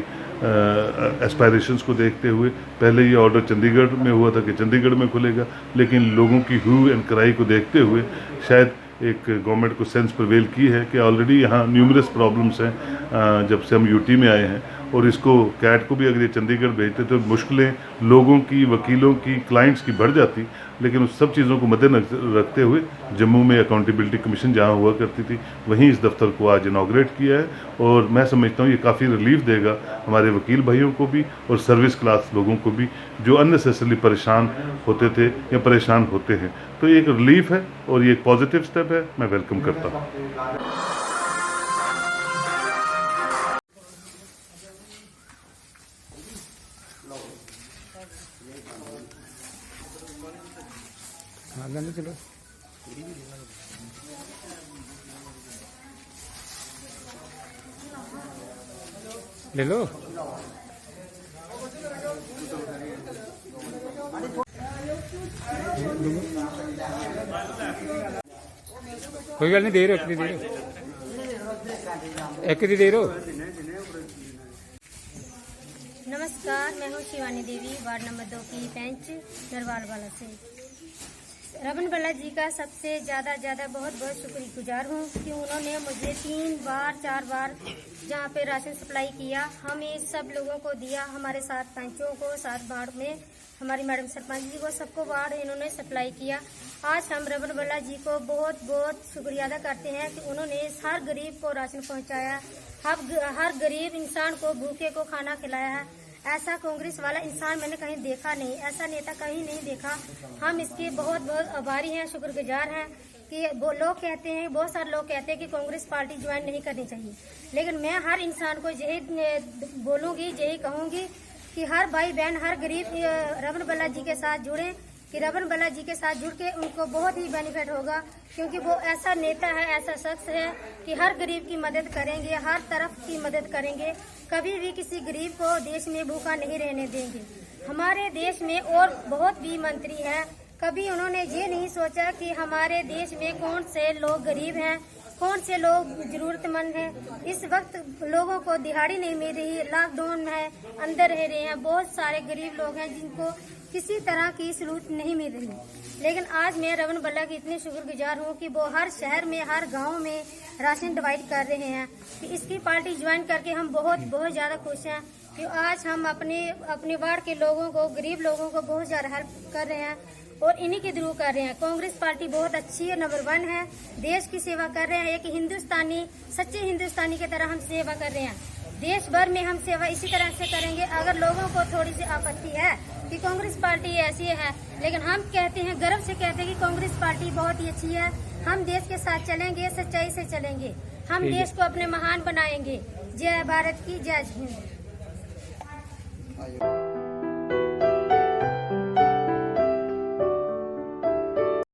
एस्पायरेशंस को देखते हुए। पहले ये ऑर्डर चंडीगढ़ में हुआ था कि चंडीगढ़ में खुलेगा, लेकिन लोगों की हू एंड क्राई को देखते हुए शायद एक गवर्नमेंट को सेंस प्रिवेल की है कि ऑलरेडी यहाँ न्यूमरस प्रॉब्लम्स हैं जब से हम यूटी में आए हैं, और इसको कैट को भी अगर ये चंडीगढ़ भेजते तो मुश्किलें लोगों की, वकीलों की, क्लाइंट्स की बढ़ जाती। लेकिन उस सब चीज़ों को मद्देनजर रखते हुए जम्मू में अकाउंटेबिलिटी कमीशन जहाँ हुआ करती थी वहीं इस दफ्तर को आज इनॉग्रेट किया है, और मैं समझता हूँ ये काफ़ी रिलीफ देगा हमारे वकील भाइयों को भी और सर्विस क्लास लोगों को भी जो अननेसेसरली परेशान होते थे या परेशान होते हैं। तो ये एक रिलीफ है और ये एक पॉजिटिव स्टेप है, मैं वेलकम करता हूँ। चलो ले लो। कोई गल नहीं, दे रहे हो, एक दी दे रहे हो। नमस्कार, मैं हूँ शिवानी देवी, वार्ड नंबर 2 की बेंच नरवाल वाला से। रमन बल्ला जी का सबसे ज़्यादा बहुत बहुत शुक्रगुजार हूँ कि उन्होंने मुझे 3 बार 4 बार जहाँ पे राशन सप्लाई किया, हमें सब लोगों को दिया, हमारे साथ पंचों को, साथ वार्ड में हमारी मैडम सरपंच जी को, सबको वार्ड इन्होंने सप्लाई किया। आज हम रमन बल्ला जी को बहुत बहुत शुक्रिया अदा करते हैं कि उन्होंने हर गरीब को राशन पहुँचाया, हर गरीब इंसान को भूखे को खाना खिलाया है। ऐसा कांग्रेस वाला इंसान मैंने कहीं देखा नहीं, ऐसा नेता कहीं नहीं देखा। हम इसके बहुत बहुत आभारी हैं, शुक्रगुजार हैं कि वो लोग कहते हैं, बहुत सारे लोग कहते हैं कि कांग्रेस पार्टी ज्वाइन नहीं करनी चाहिए, लेकिन मैं हर इंसान को यही बोलूँगी, यही कहूँगी कि हर भाई बहन, हर गरीब रमन बल्ला जी के साथ जुड़ें, कि रमन बल्ला जी के साथ जुड़ के उनको बहुत ही बेनिफिट होगा, क्योंकि वो ऐसा नेता है, ऐसा शख्स है कि हर गरीब की मदद करेंगे, हर तरफ की मदद करेंगे, कभी भी किसी गरीब को देश में भूखा नहीं रहने देंगे। हमारे देश में और बहुत भी मंत्री हैं, कभी उन्होंने ये नहीं सोचा कि हमारे देश में कौन से लोग गरीब हैं, कौन से लोग जरूरतमंद हैं। इस वक्त लोगों को दिहाड़ी नहीं मिल रही, लॉकडाउन में अंदर रह रहे हैं, बहुत सारे गरीब लोग हैं जिनको किसी तरह की सहूलत नहीं मिल रही। लेकिन आज मैं रमन बल्ला की इतनी शुक्रगुजार हूँ कि वो हर शहर में, हर गांव में राशन डिवाइड कर रहे हैं। कि इसकी पार्टी ज्वाइन करके हम बहुत ज़्यादा खुश हैं कि आज हम अपने वार्ड के लोगों को, गरीब लोगों को बहुत ज़्यादा हेल्प कर रहे हैं और इन्हीं के थ्रू कर रहे हैं। कांग्रेस पार्टी बहुत अच्छी है, नंबर 1 है, देश की सेवा कर रहे हैं। एक हिंदुस्तानी, सच्चे हिंदुस्तानी की तरह हम सेवा कर रहे हैं। देश भर में हम सेवा इसी तरह से करेंगे। अगर लोगों को थोड़ी सी आपत्ति है कि कांग्रेस पार्टी ऐसी है, लेकिन हम कहते हैं, गर्व से कहते हैं कि कांग्रेस पार्टी बहुत ही अच्छी है। हम देश के साथ चलेंगे, सच्चाई से चलेंगे, हम देश को अपने महान बनाएंगे। जय भारत की, जय हिंद।